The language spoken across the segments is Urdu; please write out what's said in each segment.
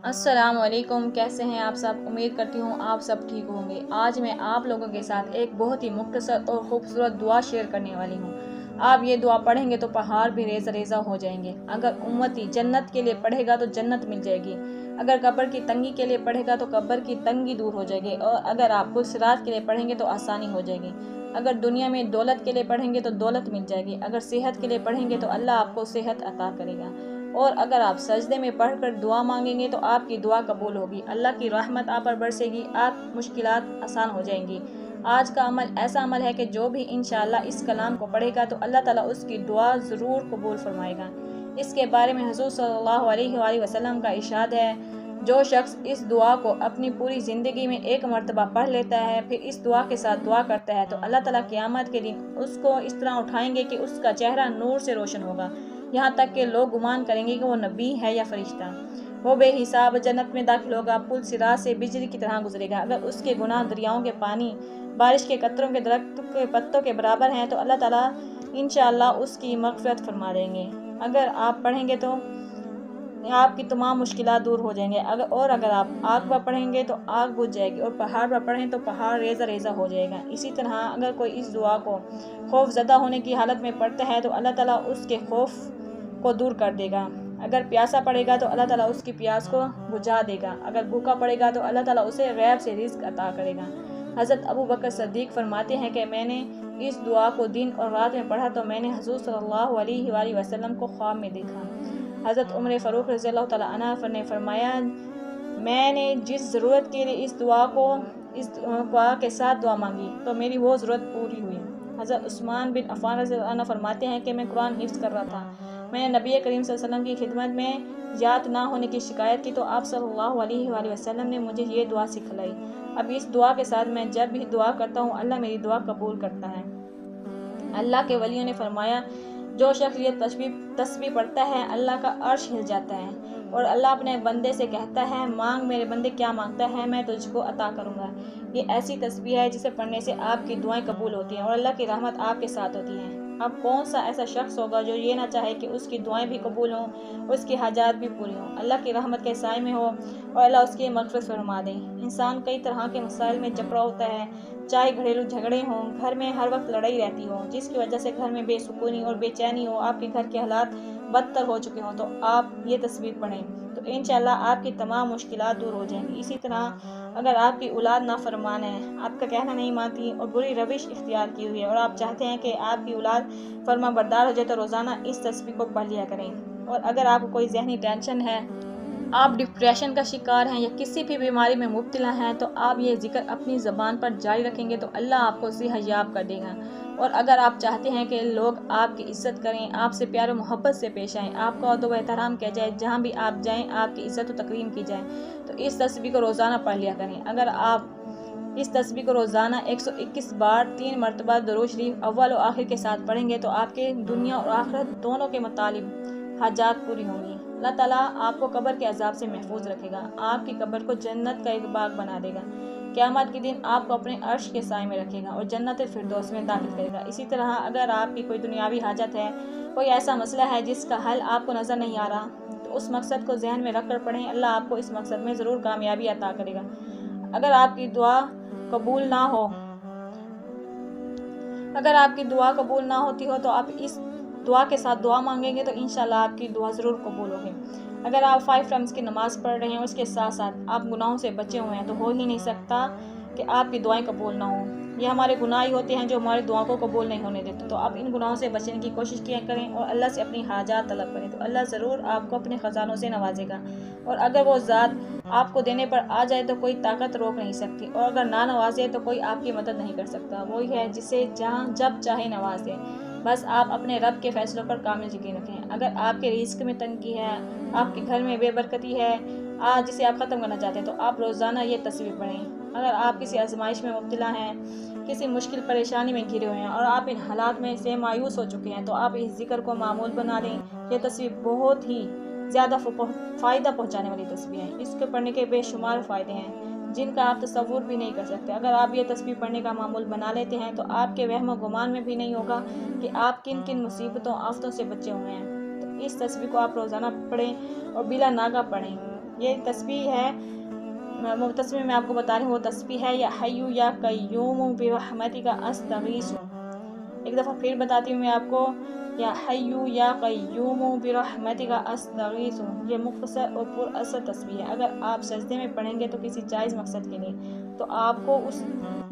السلام علیکم، کیسے ہیں آپ سب؟ امید کرتی ہوں آپ سب ٹھیک ہوں گے۔ آج میں آپ لوگوں کے ساتھ ایک بہت ہی مختصر اور خوبصورت دعا شیئر کرنے والی ہوں۔ آپ یہ دعا پڑھیں گے تو پہاڑ بھی ریزہ ریزہ ہو جائیں گے۔ اگر امتی جنت کے لیے پڑھے گا تو جنت مل جائے گی، اگر قبر کی تنگی کے لیے پڑھے گا تو قبر کی تنگی دور ہو جائے گی، اور اگر آپ کو صراط کے لیے پڑھیں گے تو آسانی ہو جائے گی۔ اگر دنیا میں دولت کے لیے پڑھیں گے تو دولت مل جائے گی، اگر صحت کے لیے پڑھیں گے تو اللہ آپ کو صحت عطا کرے گا، اور اگر آپ سجدے میں پڑھ کر دعا مانگیں گے تو آپ کی دعا قبول ہوگی، اللہ کی رحمت آپ پر برسے گی، آپ مشکلات آسان ہو جائیں گی۔ آج کا عمل ایسا عمل ہے کہ جو بھی انشاءاللہ اس کلام کو پڑھے گا تو اللہ تعالیٰ اس کی دعا ضرور قبول فرمائے گا۔ اس کے بارے میں حضور صلی اللہ علیہ وآلہ وسلم کا ارشاد ہے، جو شخص اس دعا کو اپنی پوری زندگی میں ایک مرتبہ پڑھ لیتا ہے، پھر اس دعا کے ساتھ دعا کرتا ہے، تو اللہ تعالیٰ قیامت کے دن اس کو اس طرح اٹھائیں گے کہ اس کا چہرہ نور سے روشن ہوگا، یہاں تک کہ لوگ گمان کریں گے کہ وہ نبی ہے یا فرشتہ۔ وہ بے حساب جنت میں داخل ہوگا، پل صراط سے بجلی کی طرح گزرے گا۔ اگر اس کے گناہ دریاؤں کے پانی، بارش کے قطروں کے درخت کے پتوں کے برابر ہیں تو اللہ تعالیٰ انشاءاللہ اس کی مغفرت فرما دیں گے۔ اگر آپ پڑھیں گے تو آپ کی تمام مشکلات دور ہو جائیں گے، اگر آپ آگ پر پڑھیں گے تو آگ بجھ جائے گی، اور پہاڑ پر پڑھیں تو پہاڑ ریزہ ریزہ ہو جائے گا۔ اسی طرح اگر کوئی اس دعا کو خوف زدہ ہونے کی حالت میں پڑھتا ہے تو اللہ تعالیٰ اس کے خوف کو دور کر دے گا۔ اگر پیاسا پڑے گا تو اللہ تعالیٰ اس کی پیاس کو بجھا دے گا، اگر بھوکا پڑے گا تو اللہ تعالیٰ اسے غیب سے رزق عطا کرے گا۔ حضرت ابوبکر صدیق فرماتے ہیں کہ میں نے اس دعا کو دن اور رات میں پڑھا تو میں نے حضور صلی اللہ علیہ وآلہ وسلم کو خواب میں دیکھا۔ حضرت عمر فاروق رضی اللہ تعالیٰ عنہ نے فرمایا، میں نے جس ضرورت کے لیے اس دعا کے ساتھ دعا مانگی تو میری وہ ضرورت پوری ہوئی۔ حضرت عثمان بن عفان رضی اللہ عنہ فرماتے ہیں کہ میں قرآن حفظ کر رہا تھا، میں نے نبی کریم صلی اللہ علیہ وسلم کی خدمت میں یاد نہ ہونے کی شکایت کی تو آپ صلی اللہ علیہ وآلہ وسلم نے مجھے یہ دعا سکھلائی۔ اب اس دعا کے ساتھ میں جب بھی دعا کرتا ہوں اللہ میری دعا قبول کرتا ہے۔ اللہ کے ولیوں نے فرمایا، جو شخص یہ تسبیح پڑھتا ہے اللہ کا عرش ہل جاتا ہے، اور اللہ اپنے بندے سے کہتا ہے، مانگ میرے بندے کیا مانگتا ہے میں تجھ کو عطا کروں گا۔ یہ ایسی تسبیح ہے جسے پڑھنے سے آپ کی دعائیں قبول ہوتی ہیں اور اللہ کی رحمت آپ کے ساتھ ہوتی ہے۔ اب کون سا ایسا شخص ہوگا جو یہ نہ چاہے کہ اس کی دعائیں بھی قبول ہوں، اس کی حاجات بھی پوری ہوں، اللہ کی رحمت کے سائے میں ہو اور اللہ اس کی مغفرت فرما دے۔ انسان کئی طرح کے مسائل میں جکڑا ہوتا ہے، چاہے گھریلو جھگڑے ہوں، گھر میں ہر وقت لڑائی رہتی ہو جس کی وجہ سے گھر میں بے سکونی اور بے چینی ہو، آپ کے گھر کے حالات بدتر ہو چکے ہوں، تو آپ یہ تسبیح پڑھیں تو انشاءاللہ آپ کی تمام مشکلات دور ہو جائیں گی۔ اسی طرح اگر آپ کی اولاد نافرمان ہے، آپ کا کہنا نہیں مانتی اور بری روش اختیار کی ہوئی ہے، اور آپ چاہتے ہیں کہ آپ کی اولاد فرما بردار ہو جائے تو روزانہ اس تسبیح کو پڑھ لیا کریں۔ اور اگر آپ کو کوئی ذہنی ٹینشن ہے، آپ ڈپریشن کا شکار ہیں یا کسی بھی بیماری میں مبتلا ہیں، تو آپ یہ ذکر اپنی زبان پر جاری رکھیں گے تو اللہ آپ کو صحت یاب کر دے گا۔ اور اگر آپ چاہتے ہیں کہ لوگ آپ کی عزت کریں، آپ سے پیار و محبت سے پیش آئیں، آپ کا ادب و احترام کیا جائے، جہاں بھی آپ جائیں آپ کی عزت و تکریم کی جائے، تو اس تسبیح کو روزانہ پڑھ لیا کریں۔ اگر آپ اس تسبیح کو روزانہ 121 بار 3 مرتبہ درود شریف اول و آخر کے ساتھ پڑھیں گے تو آپ کے دنیا اور آخرت دونوں کے مطالب حاجات پوری ہوں گی۔ اللہ تعالیٰ آپ کو قبر کے عذاب سے محفوظ رکھے گا، آپ کی قبر کو جنت کا ایک باغ بنا دے گا، قیامت کے دن آپ کو اپنے عرش کے سائے میں رکھے گا اور جنت الفردوس میں داخل کرے گا۔ اسی طرح اگر آپ کی کوئی دنیاوی حاجت ہے، کوئی ایسا مسئلہ ہے جس کا حل آپ کو نظر نہیں آ رہا، تو اس مقصد کو ذہن میں رکھ کر پڑھیں، اللہ آپ کو اس مقصد میں ضرور کامیابی عطا کرے گا۔ اگر آپ کی دعا قبول نہ ہوتی ہو تو آپ اس دعا کے ساتھ دعا مانگیں گے تو انشاءاللہ آپ کی دعا ضرور قبول ہوگی۔ اگر آپ 5 ٹائمز کی نماز پڑھ رہے ہیں، اس کے ساتھ ساتھ آپ گناہوں سے بچے ہوئے ہیں، تو ہو ہی نہیں سکتا کہ آپ کی دعائیں قبول نہ ہوں۔ یہ ہمارے گناہ ہی ہوتے ہیں جو ہماری دعاؤں کو قبول نہیں ہونے دیتے، تو آپ ان گناہوں سے بچنے کی کوشش کیا کریں اور اللہ سے اپنی حاجات طلب کریں، تو اللہ ضرور آپ کو اپنے خزانوں سے نوازے گا، اور اگر وہ ذات آپ کو دینے پر آ جائے تو کوئی طاقت روک نہیں سکتی، اور اگر نہ نوازے تو کوئی آپ کی مدد نہیں کر سکتا۔ وہی ہے جسے جب چاہے نواز دے، بس آپ اپنے رب کے فیصلوں پر کامل یقین رکھیں۔ اگر آپ کے رزق میں تنگی ہے، آپ کے گھر میں بے برکتی ہے جسے آپ ختم کرنا چاہتے ہیں، تو آپ روزانہ یہ تسبیح پڑھیں۔ اگر آپ کسی آزمائش میں مبتلا ہیں، کسی مشکل پریشانی میں گھرے ہوئے ہیں اور آپ ان حالات میں سے مایوس ہو چکے ہیں، تو آپ اس ذکر کو معمول بنا لیں۔ یہ تسبیح بہت ہی زیادہ فائدہ پہنچانے والی تسبیح ہے، اس کے پڑھنے کے بے شمار فائدے ہیں جن کا آپ تصور بھی نہیں کر سکتے۔ اگر آپ یہ تسبیح پڑھنے کا معمول بنا لیتے ہیں تو آپ کے وہم و گمان میں بھی نہیں ہوگا کہ آپ کن کن مصیبتوں آفتوں سے بچے ہوئے ہیں۔ تو اس تسبیح کو آپ روزانہ پڑھیں اور بلا ناغہ پڑھیں۔ یہ تسبیح ہے، تسبیح میں آپ کو بتا رہی ہوں وہ تسبیح ہے یا حیو یا قیوم برحمتک استغیث۔ ایک دفعہ پھر بتاتی ہوں میں آپ کو، یا حیو یا قیوم برحمتک استغیث۔ یہ مختصر اور پر اثر تسبیح ہے۔ اگر آپ سجدے میں پڑھیں گے تو کسی جائز مقصد کے لیے، تو آپ کو اس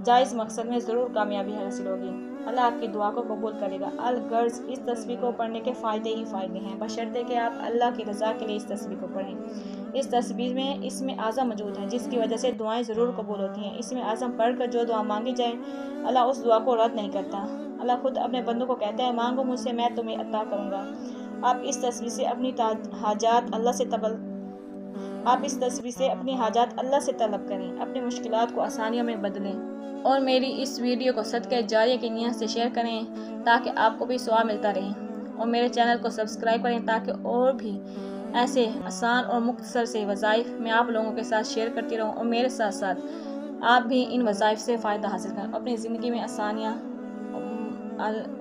جائز مقصد میں ضرور کامیابی حاصل ہوگی، اللہ آپ کی دعا کو قبول کرے گا۔ الغرض اس تسبیح کو پڑھنے کے فائدے ہی فائدے ہیں، بشرطے کہ آپ اللہ کی رضا کے لیے اس تسبیح کو پڑھیں۔ اس تسبیح میں اسم اعظم موجود ہے جس کی وجہ سے دعائیں ضرور قبول ہوتی ہیں۔ اسم اعظم پڑھ کر جو دعا مانگی جائے اللہ اس دعا کو رد نہیں کرتا۔ اللہ خود اپنے بندوں کو کہتا ہے، مانگو مجھ سے میں تمہیں عطا کروں گا۔ آپ اس تسبیح سے اپنی حاجات اللہ سے طلب کریں، اپنی مشکلات کو آسانیوں میں بدلیں، اور میری اس ویڈیو کو صدقہ جاریہ کی نیت سے شیئر کریں تاکہ آپ کو بھی ثواب ملتا رہے، اور میرے چینل کو سبسکرائب کریں تاکہ اور بھی ایسے آسان اور مختصر سے وظائف میں آپ لوگوں کے ساتھ شیئر کرتی رہوں، اور میرے ساتھ ساتھ آپ بھی ان وظائف سے فائدہ حاصل کریں۔ اپنی زندگی میں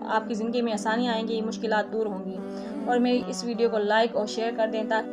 آپ کی زندگی میں آسانیاں آئیں گی، مشکلات دور ہوں گی، اور میری اس ویڈیو کو لائک اور شیئر کر دیں تاکہ